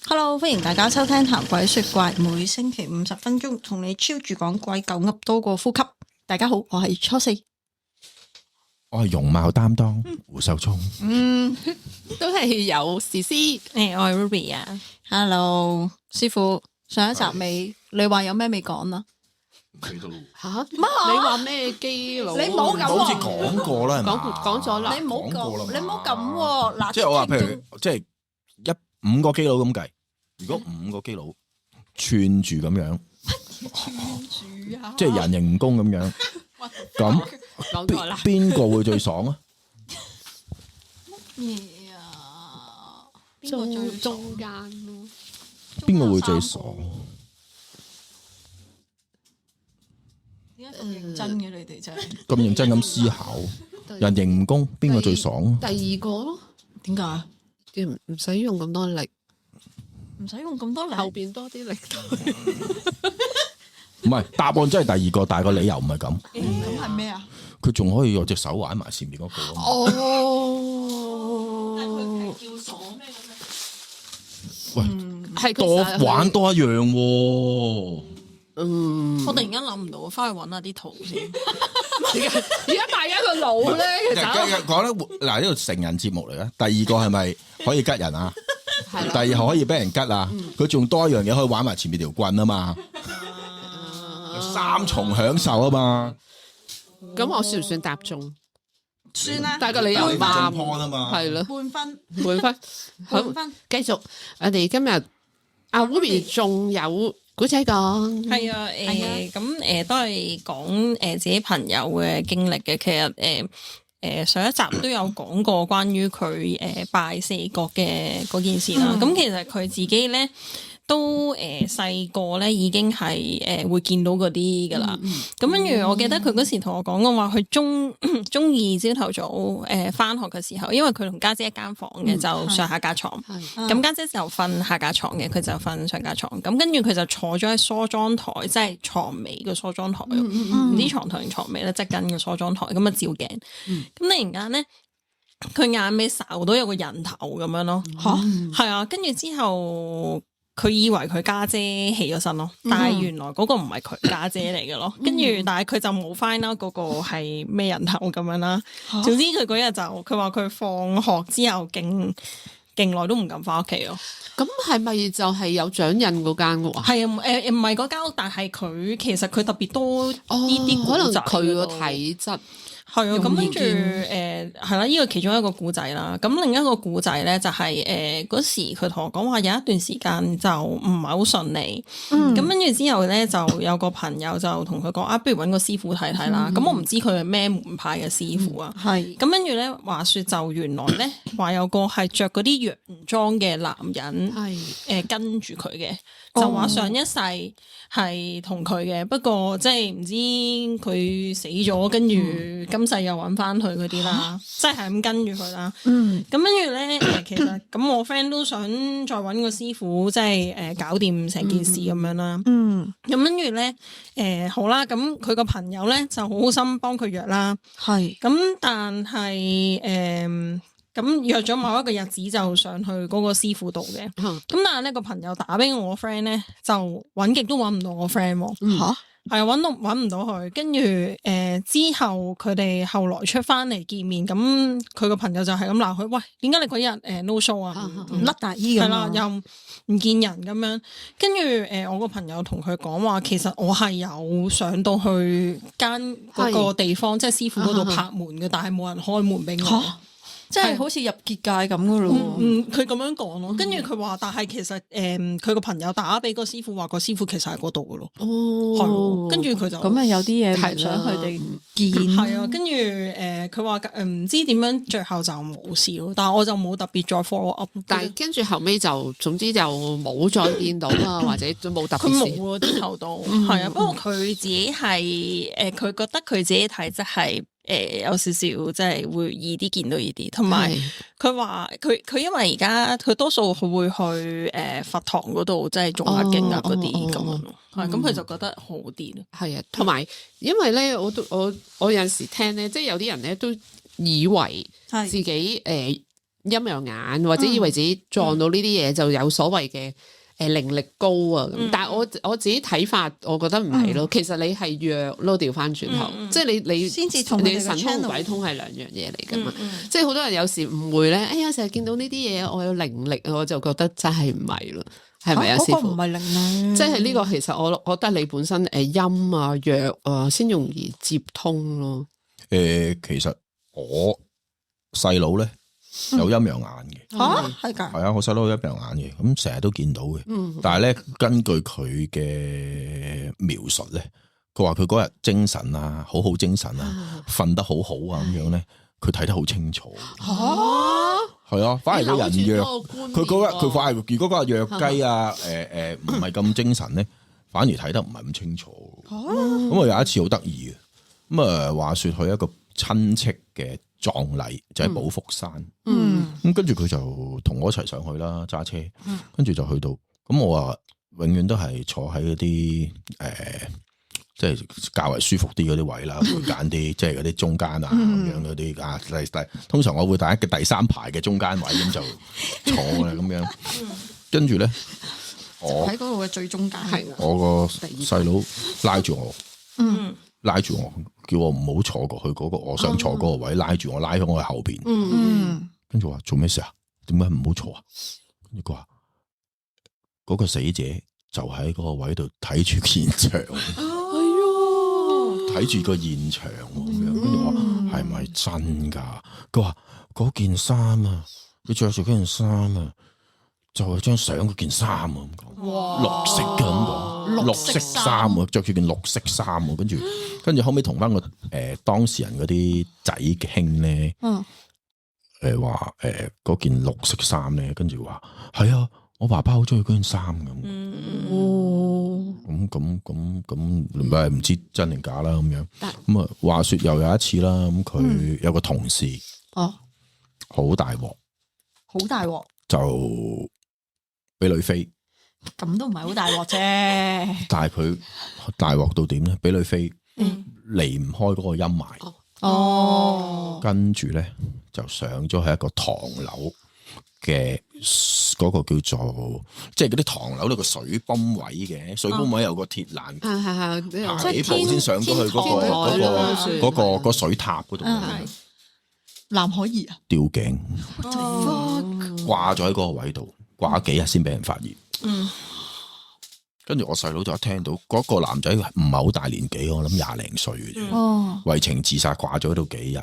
Hello， 歡迎大家收聽談鬼說怪，每星期50分鐘，同你超住講鬼狗噏多過呼吸。大家好，我係初四，我係容貌擔當胡秀聰，都係有時師。我係 Ruby 啊。Hello， 師傅，上一集你話有咩未講啊？吓？你話咩基佬？你冇咁喎，好似講過啦，係嘛？講咗啦，你唔好講過啦嘛咁，你唔好咁喎。嗱，即係我話，譬如即係5個基佬咁計，如果5個基佬串住咁樣，即係人形蜈蚣咁樣，咁講錯啦。邊個會最爽啊？咩啊？中間咯，邊個會最爽？點解咁認真嘅？你哋真係咁認真咁思考，人形蜈蚣邊個最爽？第二個咯，點解？唔使用咁多力，唔使用咁多力，後邊多啲力。唔係，答案真係第二個，但係個理由唔係咁。咁係咩啊？佢仲可以有隻手玩埋前面嗰個。哦，叫爽咩喂，係多玩多一樣喎。我突然間諗唔到，翻去揾下啲圖先。而家大家個腦咧，其實講得嗱，呢度成人節目嚟嘅。第二個係咪可以吉人啊？係第二個可以俾人吉啊？佢仲多一樣嘢可以玩埋前面條棍啊嘛，三重享受啊嘛。咁我算唔算答中？算啦，但係個理由唔啱啊嘛，係咯，半分，滿分，好，半分。繼續。我哋今日阿 Ruby 仲有古仔講，係啊，咁都係講自己朋友嘅經歷嘅。其實上一集都有講過關於佢拜四角嘅嗰件事啦。咁其實佢自己咧都細個咧已經係會見到嗰啲噶啦。咁跟住我記得佢嗰時同我講嘅話，佢中二朝頭早返學嘅時候，因為佢同家姐一間房嘅，就上下架床。咁家姐就瞓下架床嘅，佢就瞓上架床。咁跟住佢就坐咗喺梳妝台，即係床尾嘅梳妝台，唔知床頭定床尾咧，即係跟嘅梳妝台咁啊照鏡。咁突然間咧，佢眼尾睄到有個人頭咁樣咯。係啊，跟住之後。佢以為佢家姐起咗身咯，但係原來嗰個唔係佢家姐嚟嘅咯。跟住，但係佢就冇 find 啦，嗰個係咩人頭咁樣啦。總之佢嗰日就佢話佢放學之後勁耐都唔敢翻屋企咯。咁係咪就係有掌印嗰間屋啊？係啊，唔係嗰間屋，但係佢其實佢特別多呢啲可能佢個體質。係啊，咁跟住係啦，呢個其中一個故仔啦。咁另一個故仔咧就係嗰時佢同我講話有一段時間就唔係好順利。咁跟住之後咧就有個朋友就同佢講啊，不如搵個師傅睇睇啦。咁我唔知佢係咩門派嘅師傅啊。係咁跟住咧話說就原來咧話有個係着嗰啲洋裝嘅男人跟住佢嘅，就話上一世係同佢嘅，不過即係唔知佢死咗，跟住今世又揾翻佢嗰啲啦，即係咁跟住佢啦。咁跟住咧，其實咁我 friend 都想再揾個師傅，即係搞掂成件事咁樣啦。咁跟住咧，好啦，咁佢個朋友咧就好好心幫佢約啦。係咁，但係咁約咗某一個日子就上去嗰個師傅度嘅。咁但係呢個朋友打俾我 friend 咧，就揾極都揾唔到我 friend。吓？係揾唔到佢，跟住之後佢哋後來出翻嚟見面，咁佢個朋友就係咁鬧佢，喂，點解你嗰日no show 啊？唔甩大衣咁係啦，又唔見人咁樣。跟住我個朋友同佢講話，其實我係有上到去間嗰個地方，即係師傅嗰度拍門嘅，但係冇人開門俾我。即係好似入結界咁噶咯。佢咁樣講咯，跟住佢話，但係其實佢個朋友打俾個師傅，話個師傅其實喺嗰度噶咯。係，跟住佢就咁啊，有啲嘢唔想佢哋見。係啊，跟住佢話唔知點樣，最後就冇事咯。但係我就冇特別再 follow up。但係跟住後尾就總之就冇再見到啦，或者都冇特別事。佢冇啊，啲頭度係啊，不過佢自己係佢覺得佢自己體質係。有少少即係會易啲見到呢啲，同埋佢話佢因為而家佢多數佢會去佛堂嗰度即係誦下經啊嗰啲咁樣咯，係咁佢就覺得好啲咯。係啊，同埋因為咧，我有陣時聽咧，即係有啲人咧都以為自己陰陽眼，或者以為自己撞到呢啲嘢就有所謂嘅靈力高啊。但係我自己睇法，我覺得唔係咯。其實你係弱咯，調翻轉頭，即係你先至同你神通鬼通係兩樣嘢嚟噶嘛。即係好多人有時誤會咧，哎呀，成日見到呢啲嘢，我有靈力，我就覺得真係唔係咯。係咪啊，師傅？嗰個唔係靈力，即係呢個其實我覺得你本身陰啊弱啊先容易接通咯。其實我細佬咧有陰陽眼嘅，係㗎，係啊，我細佬有陰陽眼嘅，咁成日都見到嘅。但係咧，根據佢嘅描述咧，佢話佢嗰日精神啊，好精神啊，瞓得好好啊，咁樣咧，佢睇得好清楚。係啊，反而個人弱，佢嗰日佢反而如果嗰日弱雞啊，唔係咁精神咧，反而睇得唔係咁清楚。咁我有一次好得意嘅，咁啊話說去一個親戚嘅葬禮，就喺寶福山。咁跟住佢就同我一齊上去啦，揸車，跟住就去到。咁我話永遠都係坐喺嗰啲即係較為舒服啲嗰啲位啦，會揀啲即係嗰啲中間啊咁樣嗰啲啊，通常我會揀一個第三排嘅中間位咁就坐啦咁樣。跟住咧，我喺嗰度嘅最中間，我個細佬拉住我，拉住我，叫我唔好坐過去嗰個我想坐嗰個位，拉住我拉喺我後邊。跟住話做咩事啊？點解唔好坐啊？跟住佢話嗰個死者就喺嗰個位度睇住現場。睇住個現場咁樣，跟住我話係咪真噶？佢話嗰件衫啊，佢着住嗰件衫啊，就係張相嗰件衫啊咁講，綠色嘅咁講，綠色衫啊，着住件綠色衫啊，跟住後尾同翻個當事人嗰啲仔嘅兄咧，話嗰件綠色衫咧，跟住話係啊，我爸爸好中意嗰件衫咁。咁唔知真定假啦咁樣。咁啊，話說又有一次啦，咁佢有個同事好大鑊，好大鑊，就俾女飛。咁都唔係好大鑊啫。但係佢大鑊到點咧？俾女飛，離唔開嗰個陰霾。跟住咧就上咗喺一個唐樓嘅嗰個叫做，即係嗰啲唐樓呢個水泵位嘅，水泵位有個鐵欄，爬幾步先上到去嗰個水塔嗰度。藍可兒啊，吊頸掛咗喺嗰個位度，掛咗幾日先俾人發現。跟住我細佬就一聽到嗰個男仔唔係好大年紀，我諗20零歲嘅啫，為情自殺掛咗喺度幾日。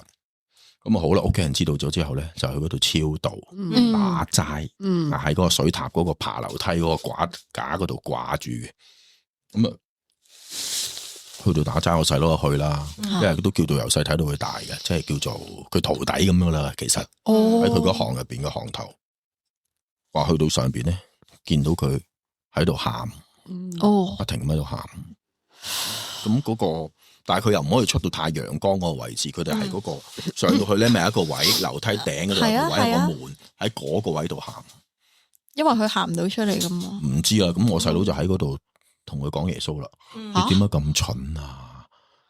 咁啊好啦，屋企人知道咗之後咧，就去嗰度超度、打齋，喺嗰個水塔嗰個爬樓梯嗰個掛架嗰度掛住嘅。咁啊，去到打齋，我細佬就去啦，因為佢都叫到由細睇到佢大嘅，即係叫做佢徒弟咁樣啦。其實喺佢嗰行入邊嘅行頭，話去到上邊咧，見到佢喺度喊，不停咁喺度喊。咁嗰個。但係佢又唔可以出到太陽光嗰個位置，佢哋係嗰個上到去咧，咪有一個位樓梯頂嗰度有個位，有個門喺嗰個位度喊，因為佢行唔到出嚟噶嘛。唔知啊，咁我細佬就喺嗰度同佢講耶穌啦。你點解咁蠢啊？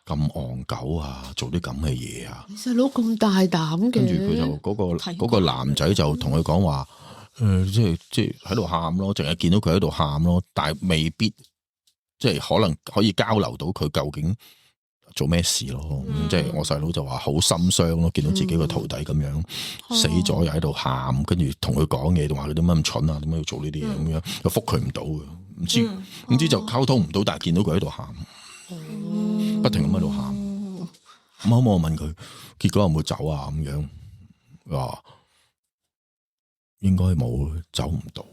咁戇狗啊？做啲咁嘅嘢啊？你細佬咁大膽嘅。跟住佢就嗰個男仔就同佢講話，即係喺度喊咯，淨係見到佢喺度喊咯，但係未必即係可能可以交流到佢究竟做咩事咯？即係我細佬就話好心傷咯，見到自己個徒弟咁樣死咗，又喺度喊，跟住同佢講嘢，同話佢點解咁蠢啊？點解要做呢啲嘢咁樣？又覆佢唔到嘅，唔知就溝通唔到，但係見到佢喺度喊，不停咁喺度喊。咁後尾我問佢，結果有冇走啊？咁樣話應該冇，走唔到。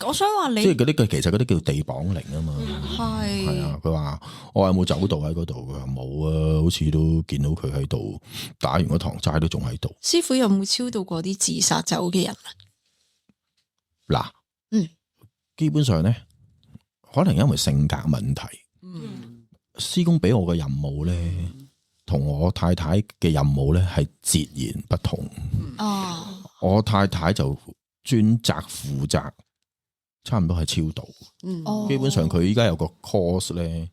我想話你，即係嗰啲其實嗰啲叫地綁靈啊嘛，係啊。佢話我有冇走到喺嗰度？佢話冇啊，好似都見到佢喺度打完個堂齋都仲喺度。師傅有冇超度過啲自殺走嘅人啊？嗱，基本上咧，可能因為性格問題，師公俾我嘅任務咧，同我太太嘅任務咧係截然不同。我太太就專責負責。差唔多係超度，基本上佢依家有個 course 咧，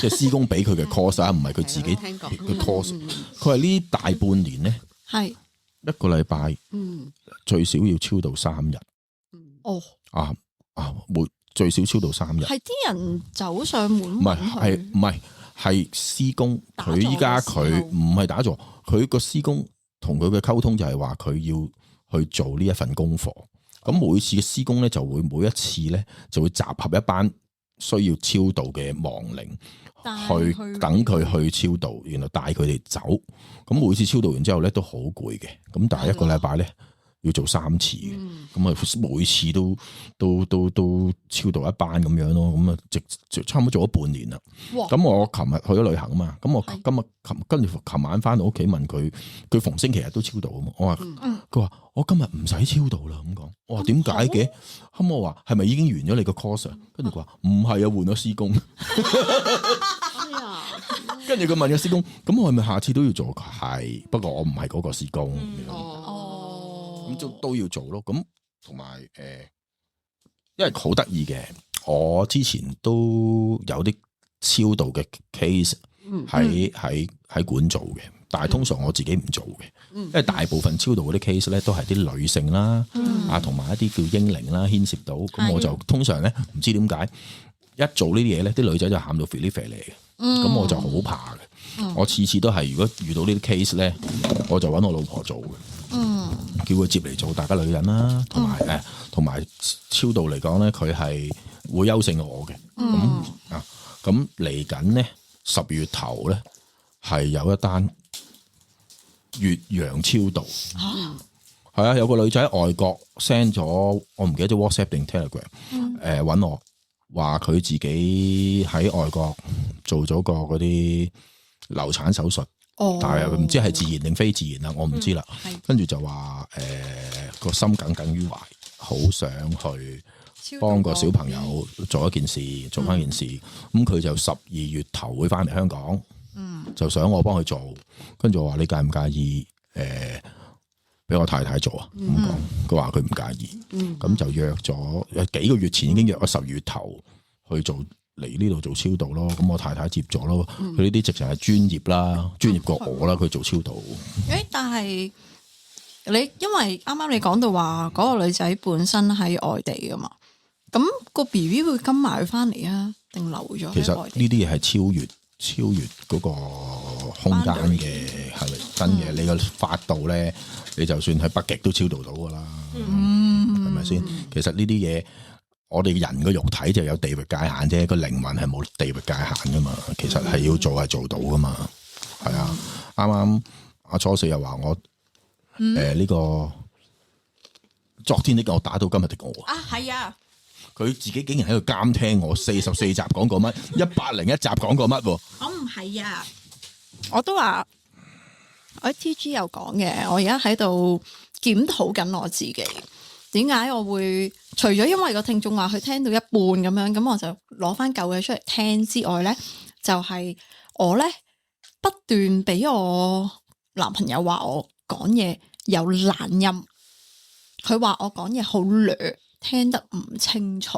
即係師公俾佢嘅 course 啊，唔係佢自己嘅 course。佢係呢大半年咧，係一個禮拜，最少要超度3日。哦，最少超度3日。係啲人走上門，唔係施工。佢依家佢唔係打坐，佢個施工同佢嘅溝通就係話佢要去做呢一份功課。咁每次嘅施工咧，就會每一次咧就會集合一班需要超度嘅亡靈，去等佢去超度，然後帶佢哋走。咁每次超度完之後咧，都好攰嘅。咁但係一個禮拜咧要做3次嘅，咁啊每次都超度一班咁樣咯。咁啊差唔多做咗半年啦。咁我琴日去咗旅行啊嘛，咁我跟住琴晚翻到屋企問佢逢星期日都超度啊嘛。我話佢話我今日唔使超度啦咁講。我話點解嘅？咁我話係咪已經完咗你個 course 啊？跟住佢話唔係啊，換咗施工。跟住佢問咗施工，咁我係咪下次都要做？係，不過我唔係嗰個施工。咁都要做咯。咁同埋因為好得意嘅，我之前都有啲超度嘅 case 喺館做嘅，但係通常我自己唔做嘅，因為大部分超度嗰啲 case 咧都係啲女性啦，同埋一啲叫嬰靈啦牽涉到，咁我就通常咧唔知點解一做呢啲嘢咧，啲女仔就喊到肥哩肥嚟嘅，咁我就好怕嘅。我次次都係如果遇到呢啲 case 咧，我就揾我老婆做嘅。叫佢接嚟做，大家女人啦，同埋超度嚟講咧，佢係會優勝我嘅。咁嚟緊咧10月頭咧係有一單越洋超度，係啊，有個女仔喺外國 send 咗，我唔記得咗 WhatsApp 定 Telegram，搵我話佢自己喺外國做咗個嗰啲流產手術。但係唔知係自然定非自然啦，我唔知啦。跟住就話個心耿耿於懷，好想去幫個小朋友做一件事，做翻件事。咁佢就12月頭會翻嚟香港，就想我幫佢做。跟住我話你介唔介意俾我太太做啊？咁講，佢話佢唔介意。咁就約咗幾個月前已經約咗12月頭去做。嚟呢度做超度咯，咁我太太接咗咯。佢呢啲直情係專業啦，專業過我啦。佢做超度。但係你因為啱啱你講到話嗰個女仔本身喺外地噶嘛，咁個 BB 會跟埋翻嚟啊，定留咗？其實呢啲嘢係超越嗰個空間嘅，係咪真嘅？你個法度咧，你就算喺北極都超度到噶啦，係咪先？其實呢啲嘢。我哋人個肉體就有地域界限啫，個靈魂係冇地域界限噶嘛。其實係要做係做到噶嘛。係啊，啱啱阿初四又話我呢個昨天的我打到今日的我啊，係啊，佢自己竟然喺度監聽我44集講過乜，101集講過乜。我唔係啊，我都話我喺 TG 有講嘅，我而家喺度檢討緊我自己。點解我會除咗因為個聽眾話佢聽到一半咁樣，咁我就攞翻舊嘅出嚟聽之外咧，就係我咧不斷俾我男朋友話我講嘢有懶音，佢話我講嘢好略，聽得唔清楚。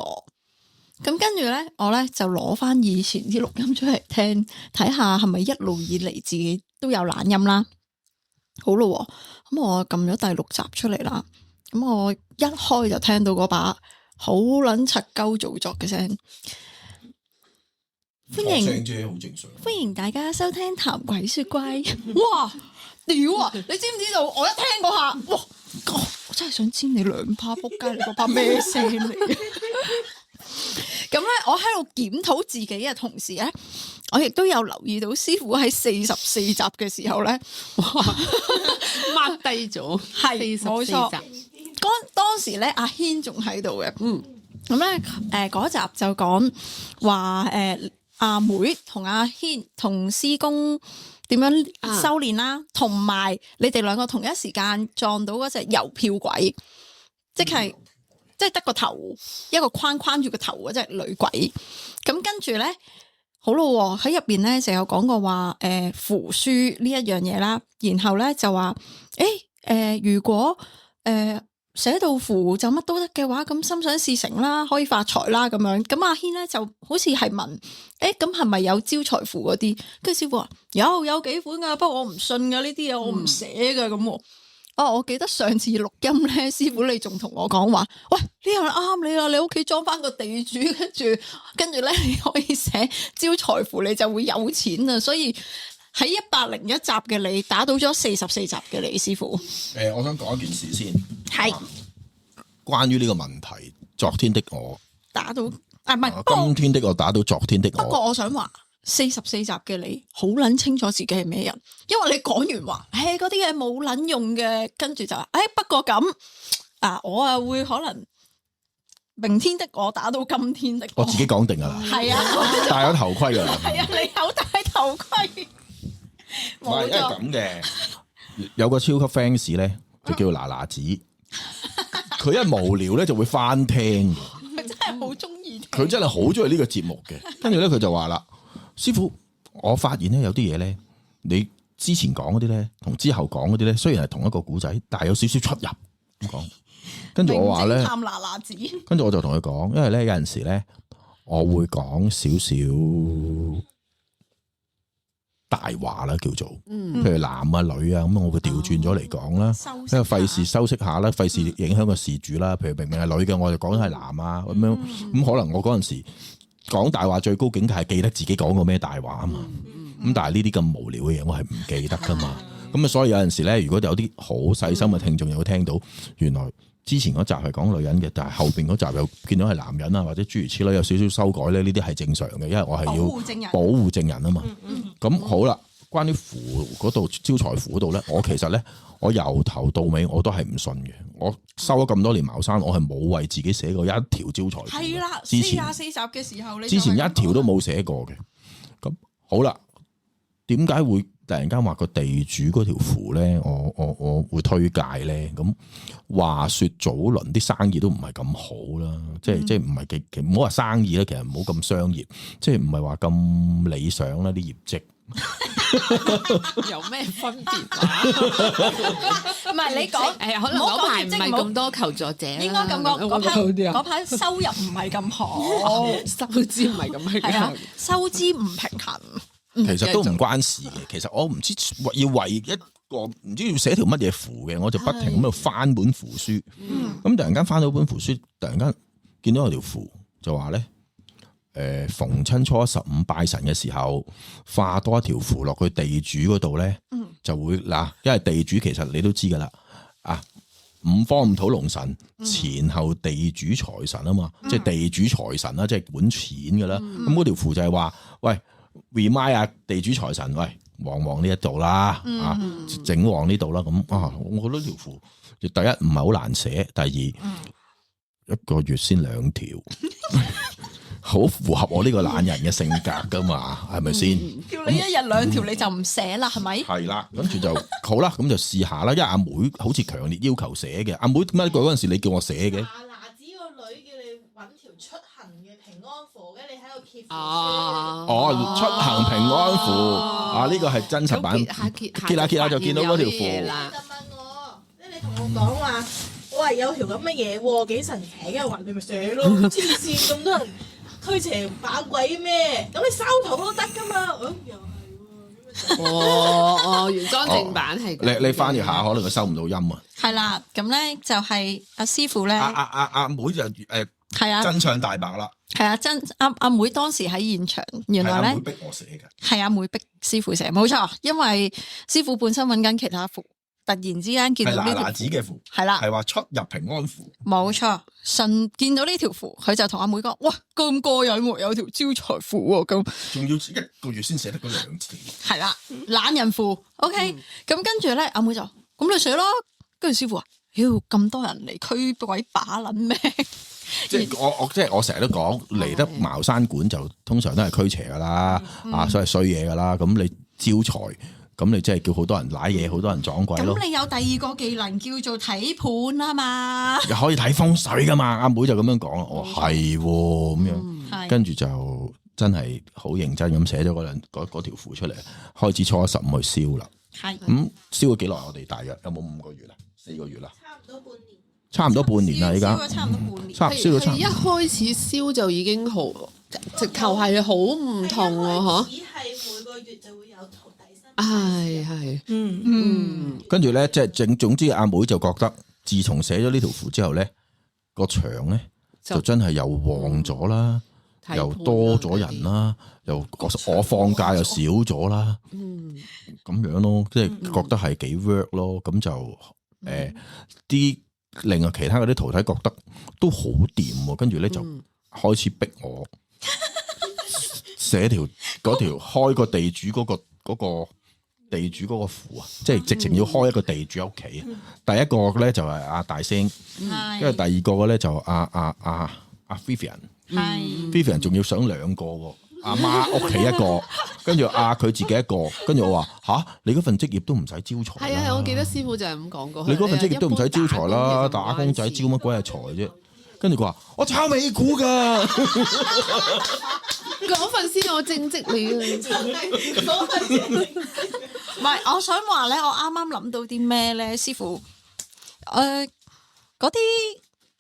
咁跟住咧，我咧就攞翻以前啲錄音出嚟聽，睇下係咪一路以嚟自己都有懶音啦。好咯，咁我撳咗第6集出嚟啦。咁我一開就聽到嗰把好撚柒鳩做作嘅聲，歡迎大家收聽談鬼說怪。哇，屌啊！你知唔知道？我一聽嗰下，哇！我真係想煎你2巴仆街，你嗰把咩聲嚟嘅？咁咧，我喺度檢討自己嘅同時咧，我亦都有留意到師傅喺44集嘅時候咧，抹低咗，係冇錯。當時咧，阿軒仲喺度嘅，咁咧，嗰集就講話，阿妹同阿軒同師公點樣修煉啦，同埋你哋2個同一時間撞到嗰隻郵票鬼，即係得個頭一個框住個頭嗰隻女鬼，咁跟住咧，好咯喺入邊咧就有講過話，符書呢一樣嘢啦，然後咧就話，如果寫到符就乜都得嘅話，咁心想事成啦，可以發財啦咁樣。咁阿軒咧就好似係問，咁係咪有招財符嗰啲？跟住師傅話有幾款噶，不過我唔信噶呢啲嘢，我唔寫噶咁。我記得上次錄音咧，師傅你仲同我講話，喂，呢樣啱你啦，你屋企裝翻個地主，跟住咧你可以寫招財符，你就會有錢啊！所以喺101集嘅你打到咗44集嘅你師傅。我想講一件事先，係關於呢個問題，昨天的我打到唔係，今天的我打到昨天的我。不過我想話44集嘅你好撚清楚自己係咩人，因為你講完話，嗰啲嘢冇撚用嘅，跟住就話，不過咁我會可能明天的我打到今天的我自己講定噶啦，係啊，戴咗頭盔噶啦，係啊，你有戴頭盔，唔係因為咁嘅，有個超級 fans 咧，就叫嗱嗱子，佢一無聊咧就會翻聽，佢真係好中意，佢真係好中意呢個節目嘅，跟住咧佢就話啦，師傅，我發現咧有啲嘢咧，你之前講嗰啲咧，同之後講嗰啲咧，雖然係同一個古仔，但係有少少出入咁講。跟住我話咧，探嗱嗱子，跟住我就同佢講，因為咧有陣時咧，我會講少少大話啦，叫做，譬如男啊女啊，咁我會調轉咗嚟講啦，因為費事修飾下啦，費事影響個事主啦。譬如明明係女嘅，我就講係男啊，咁樣，咁可能我嗰陣時講大話最高境界係記得自己講過咩大話啊嘛。咁但係呢啲咁無聊嘅嘢，我係唔記得噶嘛。咁啊，所以有陣時咧，如果有啲好細心嘅聽眾又會聽到，原來之前嗰集係講女人嘅，但係後邊嗰集又見到係男人啊，或者諸如此類有少少修改咧，呢啲係正常嘅，因為我係要保護證人啊嘛。咁好啦，關於符嗰度招財符嗰度咧，我其實咧，我由頭到尾我都係唔信嘅。我收咗咁多年茅山，我係冇為自己寫過一條招財符。係啦，之前44集嘅時候，你之前一條都冇寫過嘅。咁好啦，點解會突然間話個地主嗰條符咧？我會推介咧。咁話說早輪啲生意都唔係咁好啦，即係唔係其唔好話生意咧，其實唔好咁商業，即係唔係話咁理想啦啲業績。有咩分別啊？唔係你講，可能嗰排唔係咁多求助者啦，應該咁講，嗰排收入唔係咁好，收支唔係咁平衡，收支唔平衡。其實都唔關事嘅，其實我唔知要為一個唔知要寫條乜嘢符嘅，我就不停咁喺度翻本符書。咁突然間翻到本符書，突然間見到有條符就話咧，逢親初15拜神嘅時候，化多一條符落去地主嗰度咧，就會嗱，因為地主其實你都知噶啦，啊五方五土龍神，前後地主財神啊嘛，即係地主財神啦，即係管錢噶啦。咁嗰條符就係話，喂。remind 啊，地主財神，喂，旺呢一度啦，整旺呢度啦，咁我覺得條符，第一唔係好難寫，第二一個月先2條，好符合我呢個懶人嘅性格噶嘛，係咪先？叫你一日2條你就唔寫啦，係咪？係啦，跟住就好啦，咁就試下啦。因為阿妹好似強烈要求寫嘅，阿妹點解嗰陣時你叫我寫嘅？嗱子個女叫你搵條出行嘅平安符嘅，你喺度揭出行平安符呢個係真實版，揭下就見到嗰條符。就問我，你同我講話，我話有條咁嘅嘢喎，幾神奇嘅，話你咪寫咯，黐線咁多人驅邪把鬼咩？咁你收徒都得噶嘛？又係喎。原裝正版係。你翻譯下，可能佢收唔到音啊。係啦，咁咧就係阿師傅咧，阿妹就係啊，真相大白啦。係啊，阿妹當時喺現場，原來咧阿妹逼我寫嘅，係阿妹逼師傅寫，冇錯，因為師傅本身揾緊其他符，突然之間見到呢條子嘅符，係啦，係話出入平安符，冇錯，順見到呢條符，佢就同阿妹講：哇，咁過癮喎，有條招財符喎，咁仲要1個月先寫得嗰2條，係啦，懶人符，OK，咁跟住咧，阿妹就咁你寫咯，跟住師傅話：妖咁多人嚟驅鬼把撚咩？即係我成日都講嚟得茅山館就通常都係驅邪噶啦，所以衰嘢噶啦。咁你招財，咁你即係叫好多人瀨嘢，好多人撞鬼咯。咁你有第2個技能叫做睇盤啊嘛，又可以睇風水噶嘛。阿妹就咁樣講，我係咁樣，跟住就真係好認真咁寫咗嗰條符出嚟，開始初一15去燒啦。係咁燒咗幾耐？我哋大約有冇5個月啊？4個月啦，差唔多半年啦，依家差唔多半年，燒到差唔多。一開始燒就已經好，直頭係好唔同喎，嗬。只係每個月就會有徒弟新係，跟住咧，即係總之阿妹就覺得，自從寫咗呢條符之後咧，個場咧就真係又旺咗啦，又多咗人啦，又我放假又少咗啦，咁樣咯，即係覺得係幾 work 咯，咁就啲另外其他嗰啲徒弟覺得都好掂，跟住咧就開始逼我寫嗰條開個地主嗰個地主嗰個符啊，即係直情要開一個地主屋企。第一個咧就係阿大聲，跟住第二個嘅咧就阿 Vivian，Vivian 仲要想兩個喎，阿媽屋企一個，跟住佢自己一個，跟住我話吓，你嗰份職業都唔使招財。係啊，我記得師傅就係咁講過。你嗰份職業都唔使招財啦，打工仔招乜鬼係財啫？跟住佢話我炒美股噶，嗰份先我正職嚟嘅。唔係，我想話咧，我啱啱諗到啲咩咧，師傅，嗰啲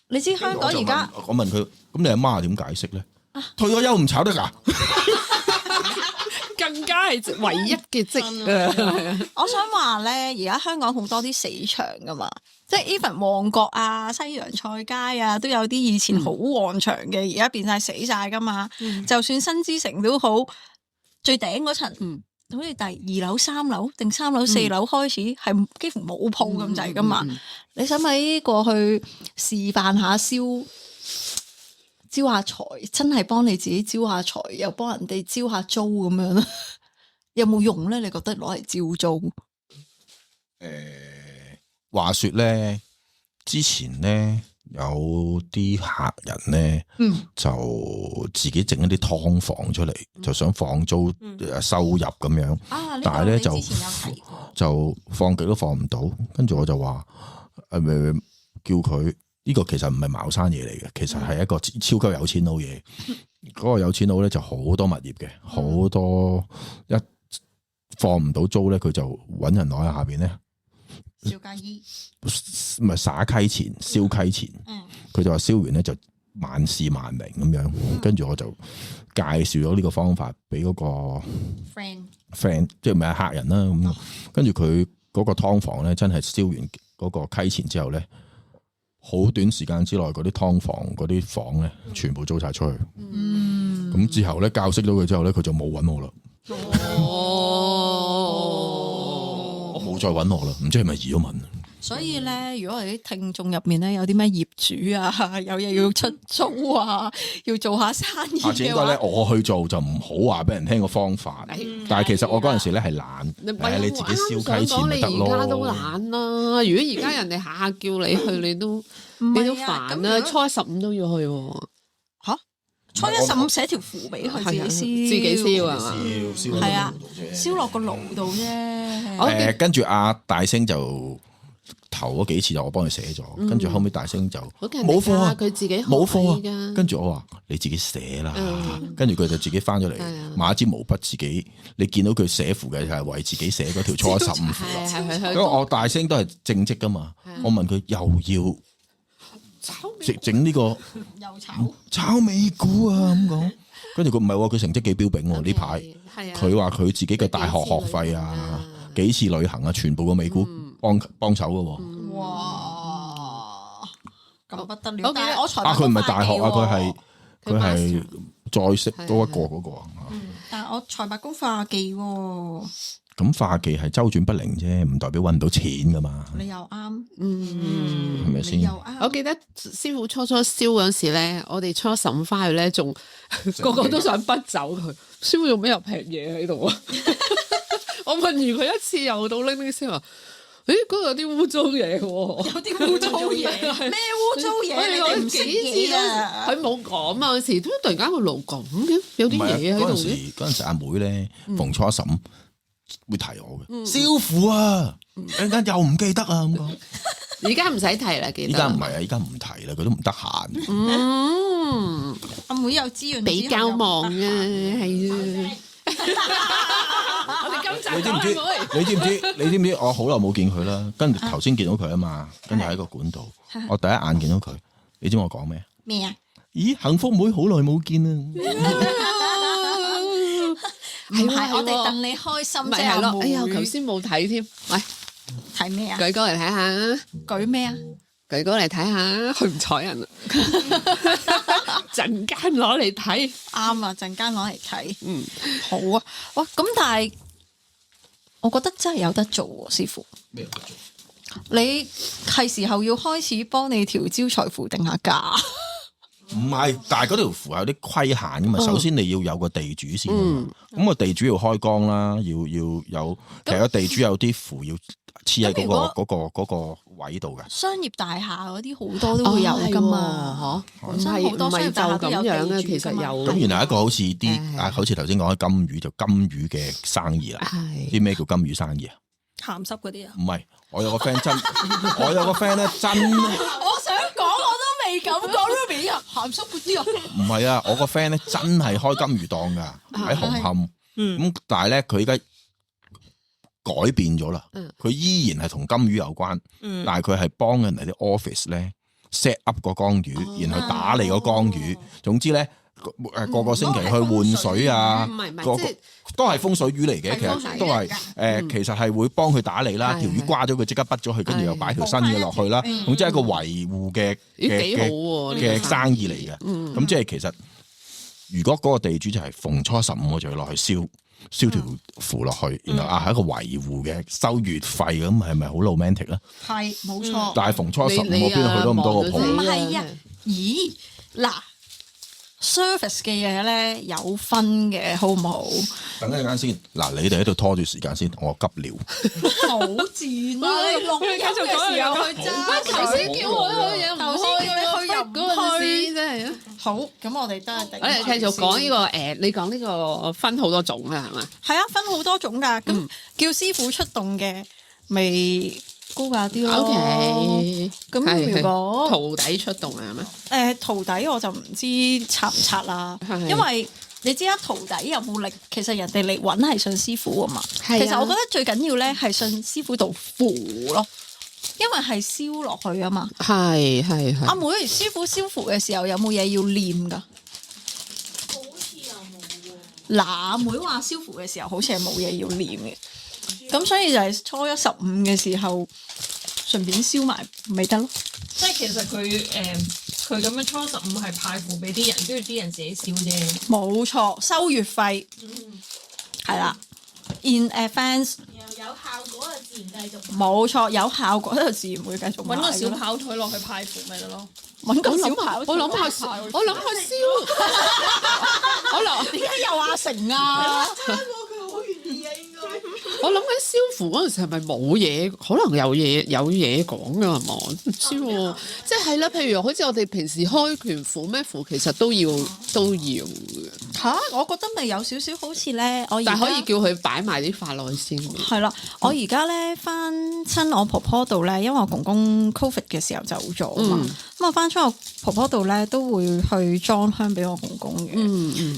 你知香港而家，我問佢，咁你阿媽點解釋咧？退咗休唔炒得㗎？更加係唯一嘅職啊！我想話咧，而家香港好多啲死場噶嘛，即係 even 旺角啊、西洋菜街啊，都有啲以前好旺場嘅，而家變晒死晒噶嘛。就算新之城都好，最頂嗰層，好似第2樓、3樓定3樓、4樓開始，係幾乎冇鋪咁滯噶嘛。你使唔使過去示範下招下財，真係幫你自己招下財，又幫人哋招下租咁樣咧，有冇用咧？你覺得攞嚟招租？話說咧，之前咧有啲客人咧，就自己整一啲劏房出嚟，就想放租收入咁樣，但係咧就放極都放唔到，跟住我就話叫佢。呢個其實唔係茅山嘢嚟嘅，其實係一個超級有錢佬嘢。嗰個有錢佬咧就好多物業嘅，好多一放唔到租咧，佢就揾人攞喺下邊咧。燒街衣唔係灑溪錢、燒溪錢。佢就話燒完咧就萬事萬靈咁樣，跟住我就介紹咗呢個方法俾嗰個 friend， 即係唔係客人啦咁。跟住佢嗰個劏房咧，真係燒完嗰個溪錢之後咧。好短時間之內，嗰啲劏房嗰啲房咧，全部租晒出去。咁之後咧，教識咗佢之後咧，佢就冇揾我啦。冇再揾我啦，唔知係咪移咗民？所以咧，如果係啲聽眾入面咧，有啲咩業主啊，有嘢要出租啊，要做下生意嘅話，下次應該咧，我去做就唔好話俾人聽個方法。但係其實我嗰陣時咧係懶，你自己燒雞錢咪得咯。你而家都懶啦，如果而家人哋下下叫你去，你都煩啦。初一15都要去喎。嚇！初一15寫條符俾佢自己燒，自己燒啊嘛？燒係啊，燒落個爐度啫。跟住阿大聲就。頭嗰幾次就我幫佢寫咗，跟住後尾大聲就冇貨啊，佢自己冇貨啊，跟住我話你自己寫啦，跟住佢就自己翻咗嚟買支毛筆自己，你見到佢寫符嘅就係為自己寫嗰條初一15符，因為我大聲都係正職噶嘛，我問佢又要整呢個又炒美股啊咁講，跟住佢唔係佢成績幾標炳喎呢排，佢話佢自己嘅大學學費啊，幾次旅行啊，全部個美股。幫手嘅喎，哇，咁不得了！但係我佢唔係大學啊，佢係再識多一個嗰個。但係我財帛宮化忌喎。咁化忌係周轉不靈啫，唔代表搵唔到錢噶嘛。你又啱，係咪先？我記得師傅初燒嗰時咧，我哋初15翻去咧，仲個個都想滗走佢。師傅用咩又劈嘢喺度啊？我問完佢一次，又到拎先話。誒，嗰度有啲污糟嘢喎，有啲污糟嘢，咩污糟嘢？你哋唔識嘢啊！佢冇講啊，有時都突然間個腦咁嘅，有啲嘢喺度嘅。嗰陣時阿妹咧，逢初15會提我嘅，燒符啊，陣間又唔記得啊咁講。而家唔使提啦，記得。而家唔係啊，而家唔提啦，佢都唔得閒。阿妹有資源比較忙啊，係啊。你知唔知？你知唔知？我好耐冇見佢啦，跟住頭先見到佢啊嘛，跟住喺個館度，我第一眼見到佢，你知我講咩？咩啊？咦，幸福妹好耐冇見啊！唔係我哋戥你開心啫，咪係咯，阿妹哎呀，頭先冇睇添，喂，睇咩啊？舉哥嚟睇下，舉咩啊？舉哥嚟睇下，佢唔睬人啊，陣間攞嚟睇，啱啊！陣間攞嚟睇。嗯，好啊。哇！咁但係，我覺得真係有得做喎，師傅。咩有得做？你係時候要開始幫你條招財符定下價。唔係，但係嗰條符係有啲規限噶嘛。首先你要有個地主先啊嘛，咁個地主要開光啦，要有，其實個地主有啲符要黐喺嗰個位度嘅。商業大廈嗰啲好多都會有噶嘛，唔本身係唔好多商業係就大廈都有咁樣啊，地主㗎嘛其實有咁原來一個好似啲係好似頭先講嘅金魚就金魚嘅生意啦。係知咩叫金魚生意啊？鹹濕嗰啲啊，唔係，我有個 friend 真，我有個 friend 咧真，我想講我都未敢講 Ruby 啊，鹹濕嗰啲啊。唔係啊，我個 friend 咧真係開金魚檔噶，喺紅磡。咁但係咧佢而家改變咗啦，佢依然係同金魚有關，但係佢係幫人哋啲 office 咧 set up 個缸魚，然後打理個缸魚。總之咧，個個星期去換水啊，唔係個即係都係風水魚嚟嘅，其實都係其實係會幫佢打理啦。係條魚瓜咗佢即刻畢咗佢，跟住又擺條新嘅落去啦。咁即係一個維護嘅咦幾好喎呢嘅個生意嚟嘅。咁即係其實如果嗰個地主就係逢初15我就要落去燒條符落去，然後係一個維護嘅收月費，咁係咪好 romantic 咧？係冇錯。但係逢初15我你邊度去到咁多個唔鋪？係啊，咦嗱，service 嘅嘢咧有分嘅，好唔好？等一陣間先，嗱，你哋喺度拖住時間先，我急尿。好賤啊！你錄音嘅時候去揸水，頭先叫我去嘢唔頭先叫你去又唔嗰陣時去，真係啊！好，咁我哋都係我哋繼續講呢個你講呢個分好多種啊，係嘛？係啊，分好多種㗎。咁叫師傅出動嘅，咪高價啲咯。 OK，咁係如果徒弟出動啊，係咪？徒弟我就唔知拆唔拆啦，係因為你知啦，徒弟有冇力，其實人哋嚟揾係信師傅啊嘛。係啊其實我覺得最緊要咧係信師傅度符咯，因為係燒落去啊嘛。係阿妹，師傅燒符嘅時候有冇嘢要念㗎？好似又冇喎。嗱，阿妹話燒符嘅時候好似係冇嘢要念嘅，咁所以就係初一15嘅時候順便燒埋咪得咯。即係其實佢咁樣初15係派符俾啲人，跟住啲人自己燒啫。冇錯，收月費係啦，in advance 然後有效果就自然繼續。冇錯，有效果就自然會繼續買揾個小㗎啦跑腿落去派符咪得咯。揾個小跑，我諗下燒，我諗點解又阿成啊？佢好願意啊，應該。我諗緊燒符嗰陣時係咪冇嘢？可能有嘢講㗎係嘛？唔知喎，即係啦。譬如好似我哋平時開拳符咩符，其實都要嘅。嚇！我覺得咪有少少好似咧，我而家但係可以叫佢擺埋啲法落去先。係啦，我而家咧翻親我婆婆度咧，因為我公公 Covid 嘅時候走咗啊嘛，咁我翻親我婆婆度咧都會去裝香俾我公公嘅。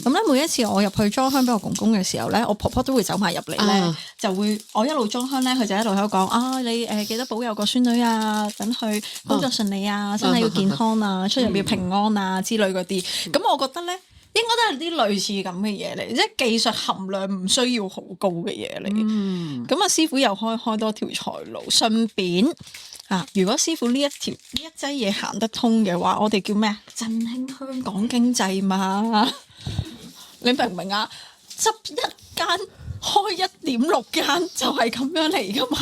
咁咧每一次我入去裝香俾我公公嘅時候咧，我婆婆都會走埋入嚟咧，就會我一路裝香咧，佢就一路喺度講啊，你記得保佑個孫女啊，等佢工作順利啊，身體要健康啊，出入要平安啊之類嗰啲。咁我覺得咧。應該都係啲類似咁嘅嘢嚟，即係技術含量唔需要好高嘅嘢嚟。咁啊，師傅又開多條財路，順便啊，如果師傅呢一劑嘢行得通嘅話，我哋叫咩啊？振興香港經濟嘛。你明唔明啊？執一間開1.6間就係咁樣嚟噶嘛。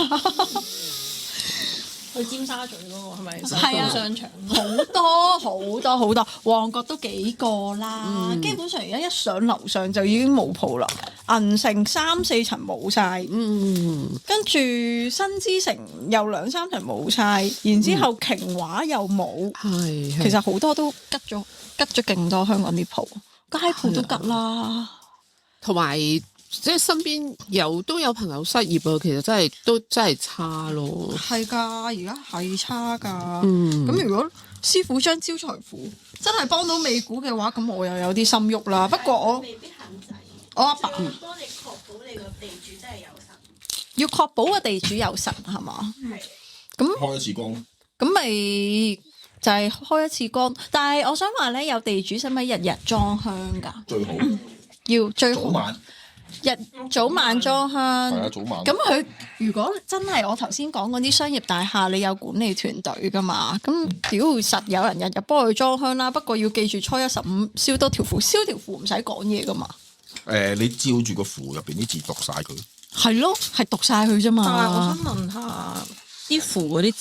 去尖沙咀嗰個係咪？係啊，商場好多，旺角都幾個啦。基本上而家一上樓上就已經冇鋪啦，銀城3、4層冇晒，跟住新之城又2、3層冇晒，然之後瓊華又冇，其實好多都吉咗勁多香港啲鋪，街鋪都吉啦，同埋。即係身邊都有朋友失業啊，其實真係差咯。係㗎，而家係差㗎。咁如果師傅將招財符真係幫到美股嘅話，咁我又有啲心喐啦。不過我未必肯制。我阿爸幫你確保你個地主真係有神。要確保個地主有神係嘛？係。開一次光，咁咪就係開一次光。但係我想話咧，有地主使唔使日日裝香㗎？最好要最好早晚日早晚裝香，係啊，早晚。咁佢如果真係我頭先講嗰啲商業大廈，你有管理團隊噶嘛？咁屌實有人日日幫佢裝香啦。不過要記住初一15燒多條符，燒條符唔使講嘢噶嘛。你照住個符入邊啲字讀晒佢。係咯，係讀晒佢啫但係我嘛。想問下，啲符嗰啲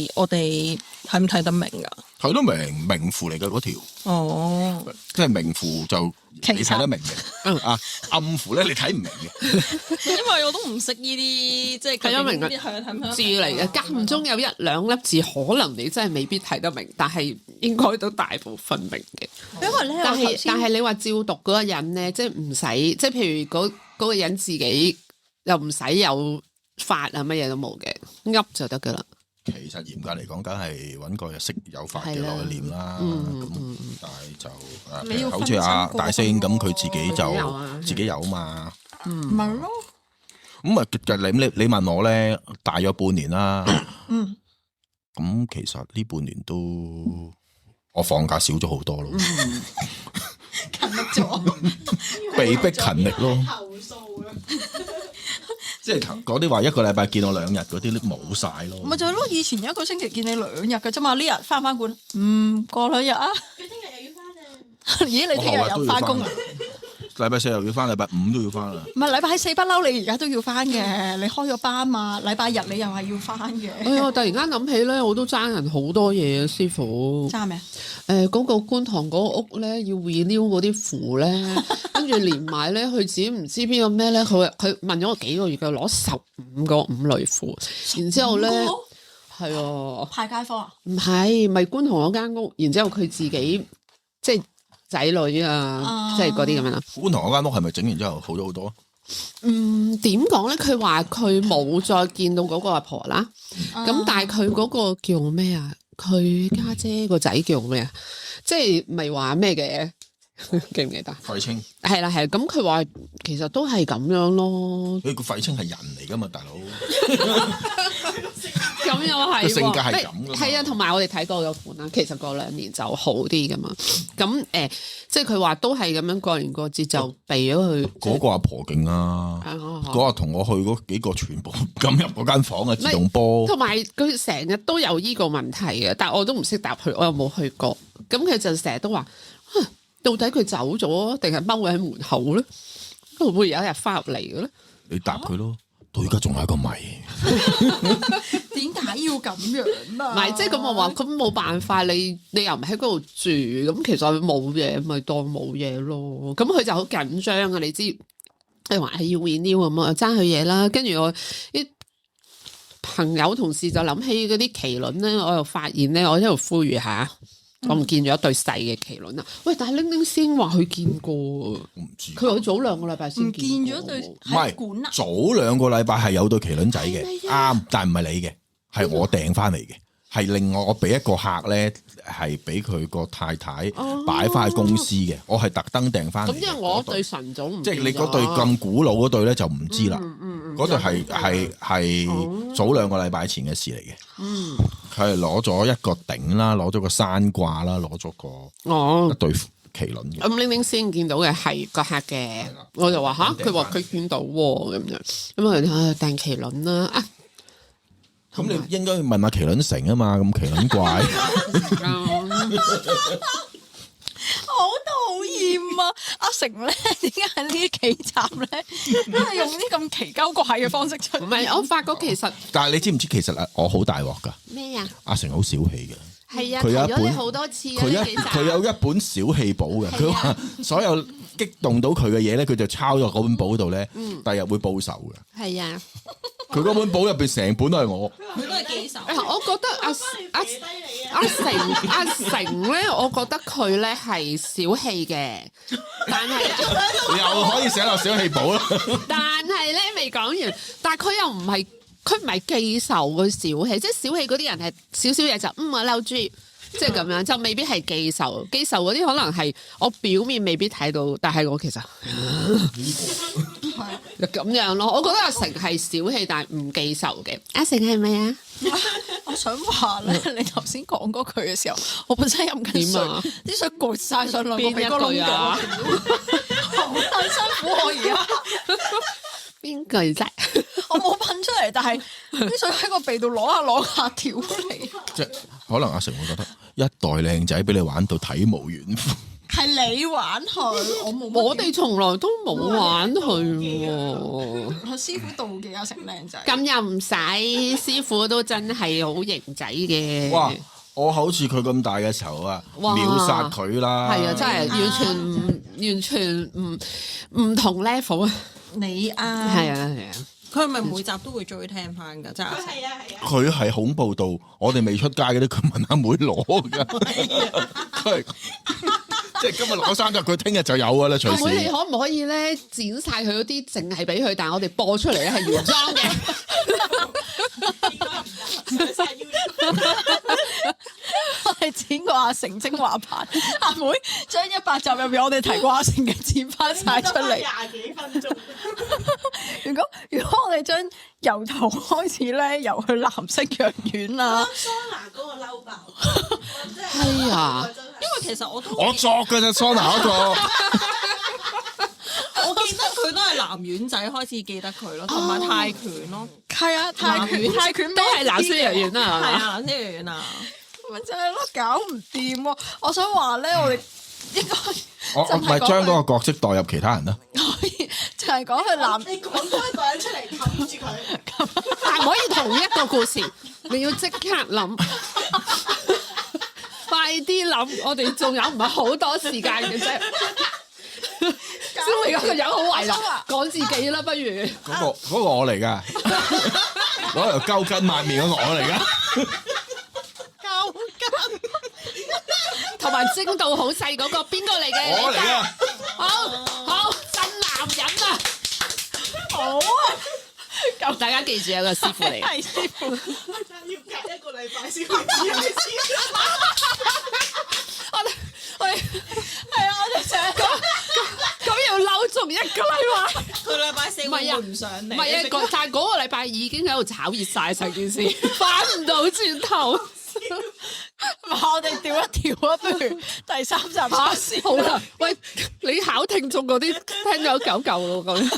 字，我哋睇唔睇得明㗎？睇得明符嚟嘅嗰條，哦，即係明符就其實你睇得明嘅，啊暗符咧你睇唔明嘅。因為我都唔識呢啲，即係睇得明嘅啲係睇唔明字嚟嘅，間唔中有一兩粒字，可能你真係未必睇得明，但係應該都大部分明嘅。因為咧，但係我頭先但係你話照讀嗰個人咧，即係唔使，即係譬如嗰個人自己又唔使有法啊，乜嘢都冇嘅，噏就得噶啦。其實嚴格嚟講，梗係揾個識有法嘅係啦落去念啦。嗯咁但係你要就好似阿分身大星咁，佢自己佢都有啊就自己有嘛。咪咯，咁啊，你問我咧，大約半年啦。嗯，咁其實呢半年都我放假少咗好多咯，勤力咗，被逼勤力咯。投訴啊！即係嗰啲話一個禮拜見我2日嗰啲都冇晒咯。咪就係咯。以前一個星期見你2日嘅啫嘛，呢日翻唔翻館？過2日啊。佢聽日又要翻啊！咦，你聽日又翻工啊？禮拜4又要翻，禮拜5都要翻啦。唔係禮拜4不嬲，你而家都要翻嘅。你開咗班嘛？禮拜日你又係要翻嘅。哎呀，突然間諗起咧，我都爭人好多嘢啊，師傅。爭咩？嗰個觀塘嗰個屋咧，要 renew 嗰啲符咧，跟住連埋咧，佢自己唔知邊個咩咧，佢問咗我幾個月嘅，攞15個5類符，然之後咧係啊，派街坊啊？唔係咪觀塘嗰間屋，然之後佢自己即係仔女啊，即係嗰啲咁樣啦。觀塘嗰間屋係咪整完之後好咗好多？點講咧？佢話佢冇再見到嗰個阿婆啦，咁但係佢嗰個叫咩啊？佢家姐個仔叫咩啊？即係咪話咩嘅？記唔記得？廢青，係啦係，咁佢話其實都係咁樣咯。佢個廢青係人嚟噶嘛，大佬。咁又係佢性格係咁㗎嘛係啊，同埋我哋睇過個款啦，其實過2年就好啲噶嘛。咁即係佢話都係咁樣過完個節就避咗佢。嗰個阿婆勁啊！嗰日同我去嗰幾個全部撳入嗰間房啊，自動波。同埋佢成日都有呢個問題嘅，但係我都唔識答佢，我又冇去過。咁佢就成日都話，到底佢走咗定係踎喺門口咧？會唔會有一日翻入嚟嘅咧？你答佢咯，到而家仲係一個謎。點解要咁樣啊？唔係，即係咁我話，咁冇辦法，你又唔喺嗰度住，咁其實冇嘢，咪當冇嘢咯。咁佢就好緊張啊！你知，你話係要 renew 咁啊，爭佢嘢啦。跟住我啲朋友同事就諗起嗰啲麒麟咧，我又發現咧，我喺度呼籲下。我唔見咗一對細嘅麒麟啊！喂，但係玲玲先話佢見過啊，我唔知。佢話佢早2個禮拜先唔見咗對唔喺館啊？早2個禮拜係有對麒麟仔嘅，係咪啊啱，但係唔係你嘅，係我訂翻嚟嘅，係另外我俾一個客咧，係俾佢個太太擺翻喺公司嘅，我係特登訂翻嚟嘅。咁即係我對神早唔即係你嗰對咁古老嗰對咧就唔知啦，嗰對係早2個禮拜前嘅事嚟嘅。佢係攞咗一個頂啦，攞咗個山掛啦，攞咗一對麒麟嘅。咁玲玲先見到嘅係個客嘅，我就話吓，佢話佢見到喎咁樣，咁啊訂麒麟啦啊！咁你應該問下麒麟城啊嘛，咁麒麟怪。好討厭啊！阿成咧，點解喺呢幾集咧都係用啲咁奇鳩怪嘅方式出現？唔係，我發覺其實但係你知唔知其實我好大鑊噶？咩啊？阿成好小氣嘅。係啊，佢有一提咗你本好多次佢有一本小氣簿嘅，佢話所有激動到佢嘅嘢咧，佢就抄咗嗰本簿度咧，第日會報仇嘅。係啊，佢嗰本簿入邊成本都係我。佢都係記仇。我覺得阿成咧，我覺得佢咧係小氣嘅，但係又可以寫落小氣簿啦。但係咧未講完，但係佢又唔係。佢唔係記仇嘅小氣，即係小氣嗰啲人係少少嘢就我嬲豬，即係咁樣就未必係記仇。記仇嗰啲可能係我表面未必睇到，但係我其實就咁樣咯。我覺得阿成係小氣，但係唔記仇嘅。阿成係咪啊？我想話咧，你頭先講嗰句嘅時候，我本身飲緊水，點啊啲水焗晒上兩個鼻哥窿邊一句啊度，好好辛苦我而家。邊個啫？我冇噴出嚟，但係啲水喺個鼻度攞下跳嚟。即係可能阿成會覺得一代靚仔俾你玩到體無完膚。係你玩佢，我冇。我哋從來都冇玩佢喎。我師傅妒忌阿成靚仔。咁又唔使，師傅都真係好型仔嘅。哇！我好似佢咁大嘅時候啊，哇秒殺佢啦。係啊，真係完全唔同 level 啊！你啊，係啊，佢係咪每集都會追聽翻㗎？真係。係啊，佢係恐怖到我哋未出街嗰啲，佢問阿妹攞㗎。佢係即係今日攞3集，佢聽日就有㗎啦，隨阿妹你時。可唔可以咧剪晒佢嗰啲，淨係俾佢，但係我哋播出嚟咧係原裝嘅。我哋剪過阿成精華版，阿妹將100集入邊我哋提過阿成嘅剪翻晒出嚟。廿幾分鐘。如果我哋將由頭開始咧，由去藍色藥丸啊，桑拿嗰個嬲爆，係啊，因為其實我都我作㗎啫，桑拿嗰個。我記得佢都係南丸仔開始記得佢咯，同埋泰拳咯，係啊，泰拳都係藍色藥丸係啊，啊，藍色藥丸啊，咪就係咯，搞唔掂喎！我想話咧，我哋應該我咪將嗰個角色代入其他人啦。可以就係講佢男你講多一個人出嚟冚住佢，但唔可以同一個故事，你要即刻諗，快啲諗，我哋仲有唔係好多時間嘅啫。因為個樣好為啦，講自己啦，不如嗰個我嚟㗎，攞條鳩筋抹面嗰個我嚟㗎。交筋，同埋精度好細嗰個邊個嚟嘅？我嚟㗎。好真男人啊！好啊！大家記住有個師傅嚟，係師傅，但要隔1個禮拜先開始嘅事。我哋係啊！我哋成日講。咁要嬲仲1個禮拜。佢禮拜4會唔上嚟？唔係啊，但係嗰個禮拜已經喺度炒熱晒成件事，翻唔到轉頭。我哋調一調啊，不如第3集開始。好啦，喂，你考聽眾嗰啲聽咗9嚿咯，咁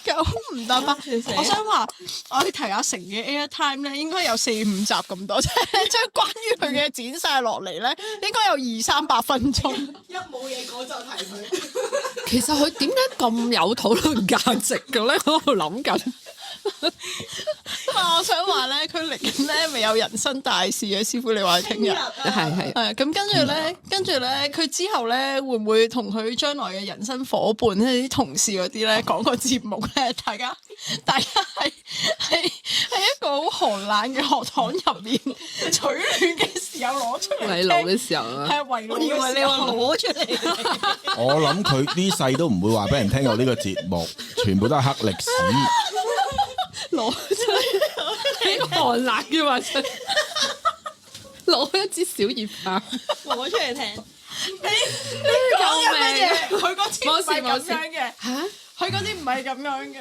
九唔得吧？我想話，我去提阿成嘅 Airtime 咧，應該有4-5集咁多，即係將關於佢嘅剪晒落嚟咧，應該有200-300分鐘。一冇嘢講就提佢。其實佢點解咁有討論價值嘅咧？我喺度諗緊。我想話咧，佢嚟緊咧未有人生大事嘅師傅，你話聽日係係咁，跟住咧，佢之後咧會唔會同佢將來嘅人生伙伴咧啲同事嗰啲咧講個節目咧？大家係一個好寒冷嘅學堂入面取暖嘅時候攞出嚟圍爐嘅時候啊，係圍爐以為你話攞出嚟，我諗佢呢世都唔會話俾人聽有呢個節目，全部都係黑歷史。攞出嚟，呢寒冷嘅話出，攞一支小熱炮，攞出嚟聽。講嘅乜嘢？佢嗰啲唔係咁冇事樣嘅，佢嗰啲唔係咁樣嘅，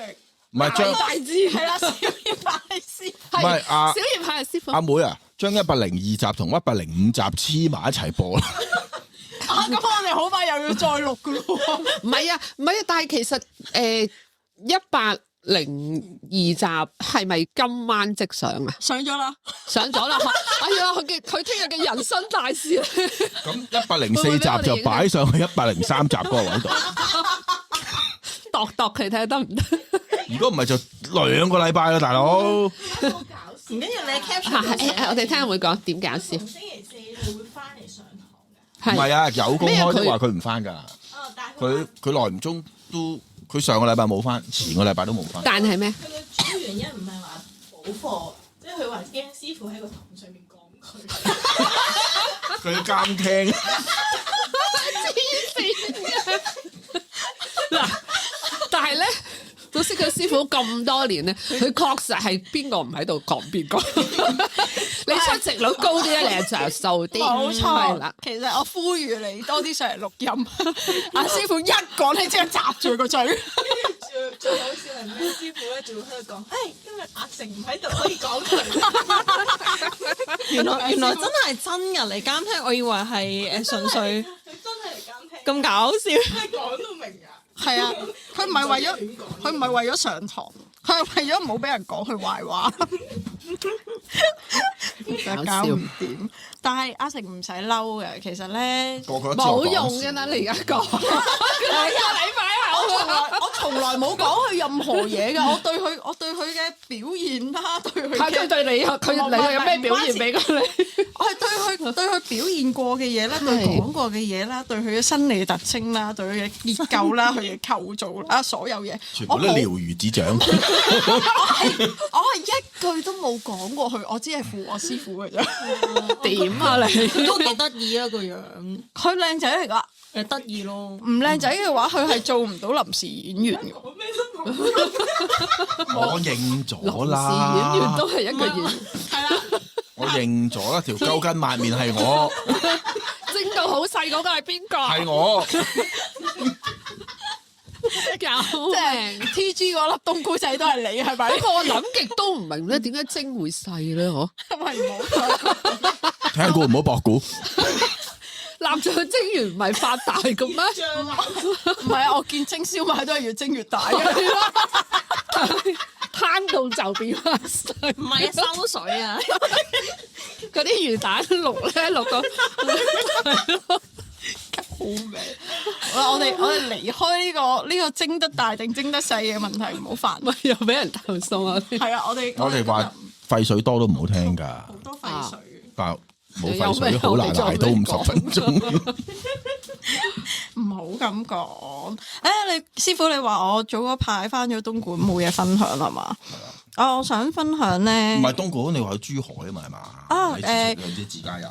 唔係將大支係啦，小葉大師。唔係阿小熱炮係師傅。阿妹啊，將102集同105集黐埋一齊播啦。咁我哋好快又要再錄噶咯喎。唔係啊，但係其實102集係咪今晚即上啊？上咗啦，上咗啦！哎呀，佢聽日嘅人生大事咧，咁104集就擺上去103集嗰個位度。度佢睇下得唔得？如果唔係就2個禮拜啦，大佬。嗯唔緊要，你 capture 我哋聽日會講點搞笑。星期4你會翻嚟上堂㗎。唔係啊，有公開都話佢唔翻㗎。哦，但係佢耐唔中都，佢上個禮拜冇翻，前個禮拜都冇翻。但係咩？佢嘅主要原因唔係話補課，即係佢話驚師傅喺個堂上面講佢。佢監聽。嗱，但係咧，老師佢師傅咁多年咧，佢確實係邊個唔喺度講邊個。你出席率高啲咧，你係着數啲。冇係錯啦。其實我呼籲你多啲上嚟錄音。阿師傅一講你即刻閘住個嘴。最好笑係咩？師傅咧仲會喺度講，今日阿成唔喺度，可以講佢。原來真係真人嚟監聽，我以為係純粹。佢真係嚟監聽。咁搞笑。講都明啊！係啊，佢唔係為咗上堂，佢係為咗唔好俾人講佢壞話。搞搞笑唔掂，但係阿成唔使嬲嘅，其實咧個個都知我冇用講笑嘅啦，你而家講，我從來冇講佢任何嘢㗎，我對佢嘅表現啦，對佢嘅佢對你有咩表現俾佢你？我係對佢表現過嘅嘢啦，對講過嘅嘢啦，對佢嘅生理特徵啦，對佢嘅結構啦，佢嘅構造啦，所有嘢，全部都了如指掌。我係一句都冇講過佢，我只係附我師傅嘅啫。點啊你？都幾得意啊個樣，佢靚仔嚟㗎，誒得意咯。唔靚仔嘅話，佢係做唔到臨時演員嘅。我認咗臨時啦，演員都係一個演員，係啦，我認咗啦，條鳩筋抹面係我，蒸到好細嗰個係邊個？係我。搞即係 T.G. 嗰粒冬菇仔都係你係咪？不過我諗極都唔明咧，點解蒸會細咧？嗬？因為唔好聽過唔好博股，臘腸蒸完唔係發大嘅咩？唔係啊！我見蒸燒賣都係越蒸越大嘅。攤到就變翻細，唔係啊，收水啊！嗰啲魚蛋淥咧落個。好味！我哋離開呢個蒸得大定蒸得細嘅問題，唔好煩。咪又俾人投訴啊！係啊，我哋話廢水多都唔好聽㗎，好多廢水。但冇廢水好難捱到50分鐘。唔好咁講。你師傅你話我早嗰排翻咗東莞冇嘢分享係嘛？我想分享咧，唔係東莞，你話去珠海啊嘛係嘛？啊你自自駕遊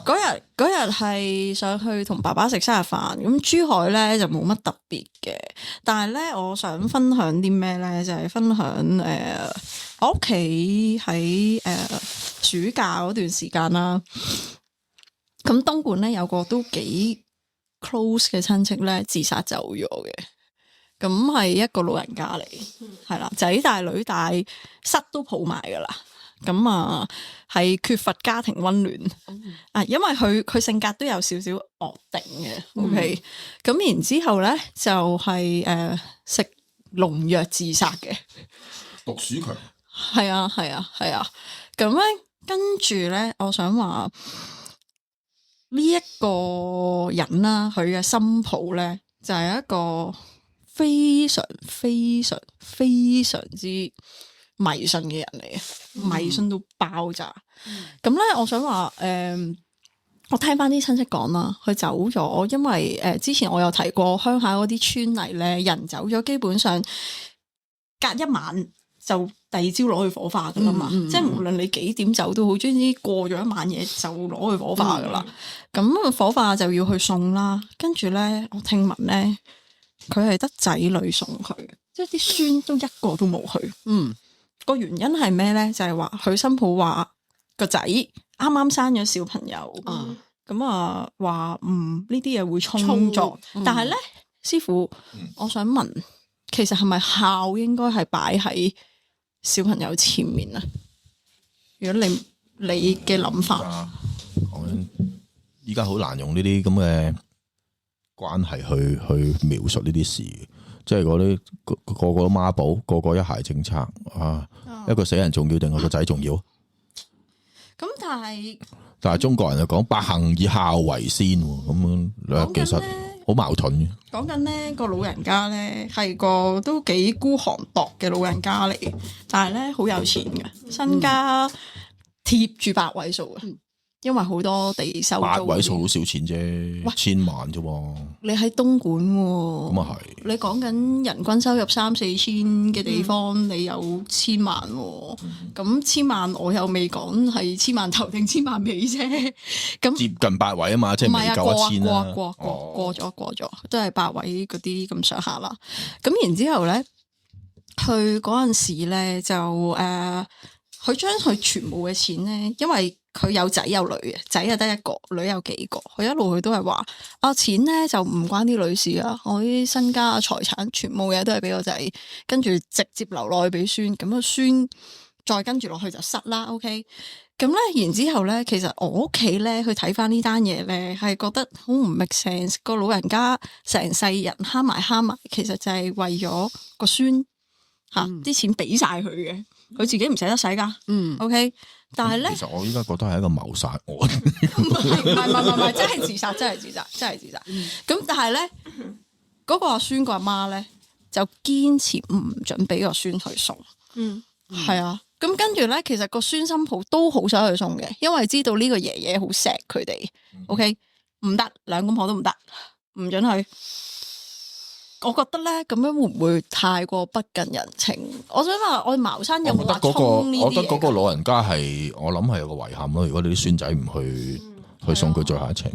嗰日係上去同爸爸食生日飯，咁珠海咧就冇乜特別嘅，但係咧我想分享啲咩咧，就係分享我屋企喺暑假嗰段時間啦。咁東莞咧有個都幾 close 嘅親戚咧自殺走咗嘅。咁係一個老人家嚟，係啦，仔大女大，室都抱埋噶啦。咁啊，係缺乏家庭溫暖啊，因為佢性格都有少少惡定嘅。OK，咁然之後咧就係食農藥自殺嘅，毒鼠強。係啊。咁咧跟住咧，我想話呢一個人啦，佢嘅心抱咧就係一個非常之迷信嘅人嚟嘅，迷信到爆炸。咁咧，我想話我聽翻啲親戚講啦，佢走咗，因為之前我有提過鄉下嗰啲村嚟咧，人走咗，基本上隔一晚就第二朝攞去火化噶啦嘛，即係無論你幾點走都好，總之過咗一晚嘢就攞去火化噶啦。咁火化就要去送啦，跟住咧，我聽聞咧。佢係得仔女送佢，即係啲孫都一個都冇去。個原因係咩咧？就係話佢新抱話個仔啱啱生咗小朋友，咁啊話呢啲嘢會衝撞。但係咧，師傅，我想問，其實係咪孝應該係擺喺小朋友前面啊？如果你嘅諗法，講緊依家好難用呢啲咁嘅關係去描述呢啲事，即係嗰啲個個都媽寶，個個一孩政策啊，一個死人重要定係個仔重要？咁但係中國人就講百行以孝為先，咁樣其實好矛盾嘅。講緊呢個老人家咧係個都幾孤寒薄嘅老人家嚟，但係咧好有錢嘅，身家貼住8位數嘅。因為好多地收租8位數好少錢啫，1000萬啫。你喺東莞喎，咁啊係。你講緊人均收入3-4千嘅地方，你有1000萬喎。咁1000萬我又未講係1000萬頭定1000萬尾啫。咁接近8位啊嘛，即係未夠1000啦。過咗，都係8位嗰啲咁上下啦。咁然之後咧，佢嗰陣時咧就佢將佢全部嘅錢咧，因為佢有仔有女嘅，仔又得一個，女有幾個。佢一路佢都係話錢咧就唔關啲女士啊，我啲身家財產全部嘢都係俾個仔，跟住直接留落去俾孫，咁個孫再跟住落去就失啦。OK，咁咧，然之後咧，其實我屋企咧去睇翻呢單嘢咧，係覺得好唔 make sense。個老人家成世人慳埋，其實就係為咗個孫吓啲錢俾晒佢嘅，佢自己唔捨得使噶。OK， 但係咧，其實我依家覺得係一個謀殺案。唔係，真係自殺。咁但係咧，嗰個阿孫個阿媽咧就堅持唔准俾個孫去送。係啊。咁跟住咧，其實個孫心抱都好想去送嘅，因為知道呢個爺爺好錫佢哋。OK， 唔得，兩公婆都唔得，唔准去。我覺得咧，咁樣會唔會太過不近人情？我想話，我哋茅山有冇話衝呢啲嘢？我覺得嗰個老人家係，我諗係有個遺憾咯。如果你啲孫仔唔去送佢最後一程，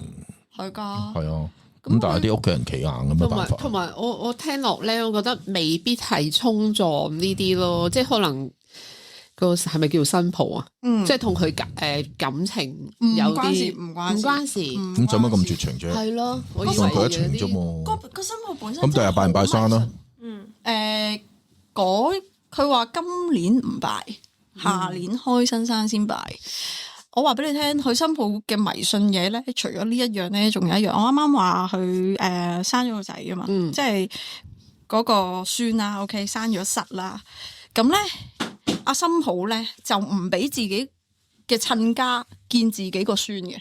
係噶，係啊。咁但係啲屋企人企硬咁冇辦法。同埋我聽落咧，我覺得未必係衝撞呢啲咯，即係可能。個係咪叫新抱啊？即係同佢感情有啲唔關事，咁做乜咁絕情啫？係咯，我以為送佢一程啫嘛。個新抱本身咁第日拜唔拜山咯？佢話今年唔拜，下年開新山先拜。我話俾你聽，佢新抱嘅迷信嘢咧，除咗呢一樣咧，仲有一樣。我啱啱話佢生咗個仔啊嘛，即係嗰個孫啦。OK， 生咗實啦，咁咧。阿新抱咧就唔俾自己嘅親家見自己個孫嘅，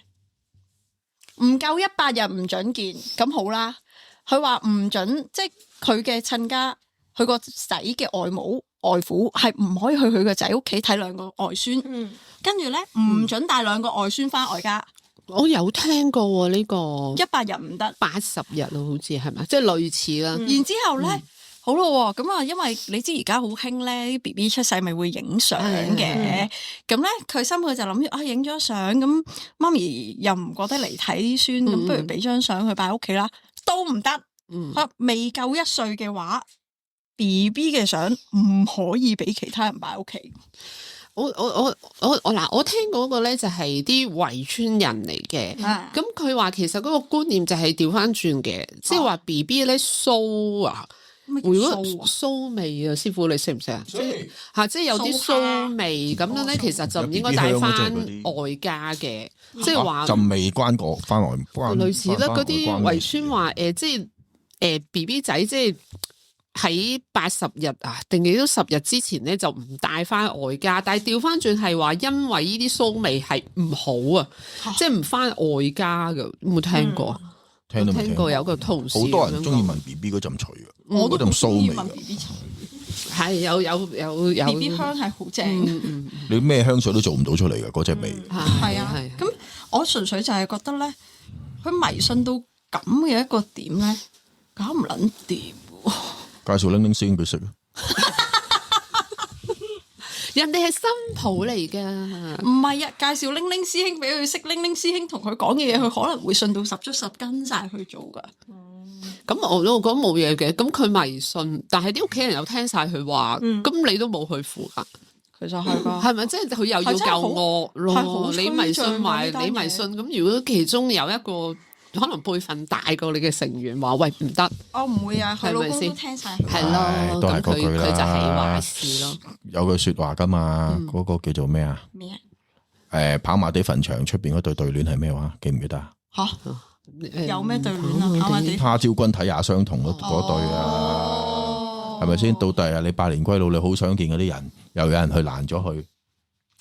唔夠100日唔准見，咁好啦。佢話唔准，即係佢嘅親家，佢個仔嘅外母外父係唔可以去佢個仔屋企睇兩個外孫，跟住咧唔准帶兩個外孫翻外家。我有聽過呢個100日唔得，80日咯，好似係咪？即係類似啦。然之後咧。好咯，咁啊，因為你知而家好興咧，啲 BB 出世咪會影相嘅，咁咧佢新抱就諗住影咗相，咁媽咪又唔覺得嚟睇啲孫，咁不如俾張相去擺屋企啦，都唔得，未夠1歲嘅話 ，BB 嘅相唔可以俾其他人擺屋企。我聽嗰個咧就係啲圍村人嚟嘅，咁佢話其實嗰個觀念就係調翻轉嘅，即係話 BB 咧鬚啊。如果騷味啊，師傅你識唔識啊？即係有啲騷味咁樣咧，其實就唔應該帶翻外家嘅，即係話就未關過翻外關。類似啦，嗰啲圍村話即係BB 仔即係喺80日啊，定幾多10日之前咧就唔帶翻外家，但係調翻轉係話因為呢啲騷味係唔好啊，即係唔翻外家嘅，有冇聽過啊？聽過有個同事，好多人中意聞 B B 嗰陣除嘅，我都陣騷味聞 B B 除，係有 B B 香係好正，你咩香水都做唔到出嚟嘅嗰隻味。係啊，咁我純粹就係覺得咧，佢迷信到咁嘅一個點咧，搞唔撚掂。介紹拎拎師兄佢識啊！人哋係新抱嚟噶，唔係啊！介紹拎拎師兄俾佢識，拎拎師兄同佢講嘅嘢，佢可能會信到10足10跟晒去做噶。咁我都覺得冇嘢嘅，咁佢迷信，但係啲屋企人又聽晒佢話，咁你都冇去扶噶。其實係噶，係咪即係佢又要夠惡咯？你迷信埋你迷信，咁如果其中有一個可能輩份大過你嘅成員話喂唔得，我唔會啊，佢老公都聽晒，係咯，都係嗰句啦，佢就係話事咯。有句說話噶嘛，嗰個叫做咩啊？咩啊？跑馬地墳場出邊嗰對對聯係咩話？記唔記得啊？吓，有咩對聯啊？跑馬地他朝君體也相同嗰對啊，係咪先？到第日你百年歸老，你好想見嗰啲人，又有人去攔咗佢，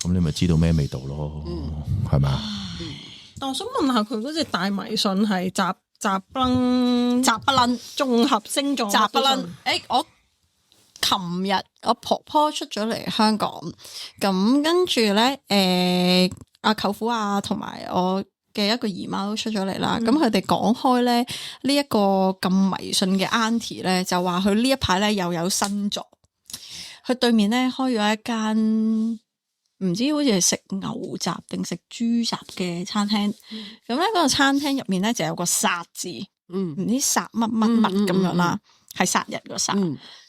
咁你咪知道咩味道咯？係咪啊？但我想問下佢嗰隻大迷信係雜不楞綜合星座雜不楞？我琴日我婆婆出咗嚟香港，咁跟住咧，阿舅父啊，同埋我嘅一個姨媽都出咗嚟啦。咁佢哋講開咧，呢一個咁迷信嘅 auntie 咧，就話佢呢一排咧又有新作，佢對面咧開咗一間。唔知好似係食牛雜定食豬雜嘅餐廳，咁咧嗰個餐廳入面咧就有個殺字，唔知殺乜乜乜咁樣啦，係殺人個殺。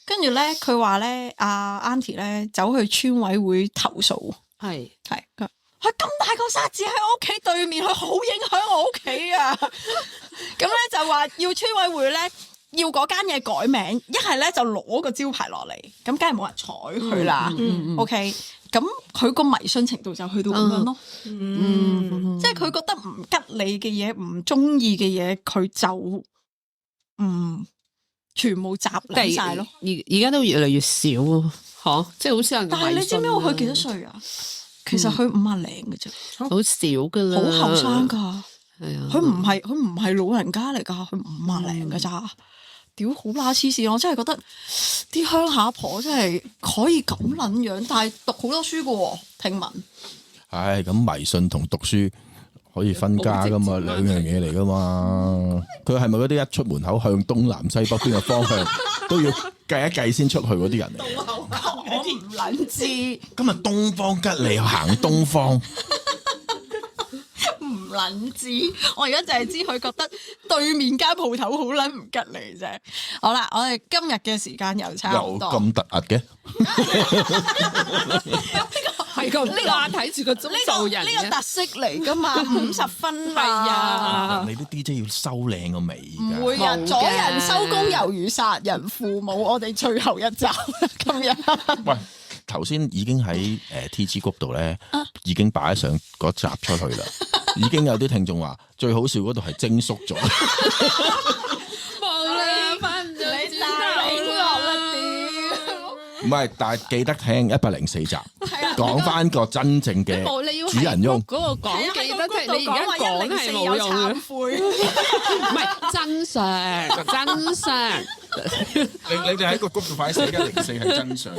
跟住咧佢話咧阿 auntie 咧走去村委會投訴，係佢咁大個殺字喺我屋企對面，佢好影響我屋企啊！咁咧就話要村委會咧要嗰間嘢改名，一係咧就攞個招牌落嚟，咁梗係冇人睬佢啦。OK，咁佢個迷信程度就去到咁樣咯。即係佢覺得唔吉利嘅嘢，唔中意嘅嘢，佢就全部集嚟晒咯。而家都越嚟越少喎，即係好少人。但係你知唔知佢幾多歲啊？其實佢50零嘅啫，好少噶啦，好後生噶。係啊，佢唔係老人家嚟噶，佢50零嘅咋。屌好乸黐線！我真係覺得啲鄉下婆真係可以咁撚樣，但係讀好多書嘅喎，聽聞。唉，咁迷信同讀書可以分家噶嘛，兩樣嘢嚟噶嘛。佢係咪嗰啲一出門口向東南西北邊個方向都要計一計先出去嗰啲人嚟？我唔撚知，今日東方吉利行東方。唔撚知，我而家就係知佢覺得對面間鋪頭好撚唔吉利啫。好啦，我哋今日嘅時間又差唔多，又咁突兀嘅，係咁啦，睇住個鐘做人呢個特色嚟噶嘛，50分係啊。你啲 DJ 要收靚個尾㗎。唔會啊，阻人收工猶如殺人父母。我哋最後一集今日。喂，頭先已經喺TG Group 度咧，已經擺上嗰集出去啦。已經有啲聽眾話最好笑嗰度係蒸縮咗。冇啦，翻咗你大你落啦唔係，但係記得聽104集，講翻個真正嘅主人翁。嗰個講記得聽，你而家講係冇用嘅，唔係真相，真相。你哋喺個 group 度快寫104係真相。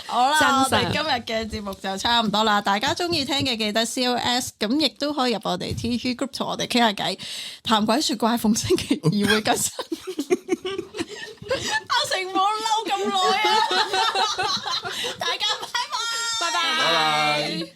好啦，我真相哋今日嘅節目就差唔多啦。大家中意聽嘅記得 COS，咁亦都可以入我哋 TG Group 同我哋傾下偈，談鬼說怪，逢星期2會更新。阿成冇嬲咁耐啊！大家拜拜，拜拜。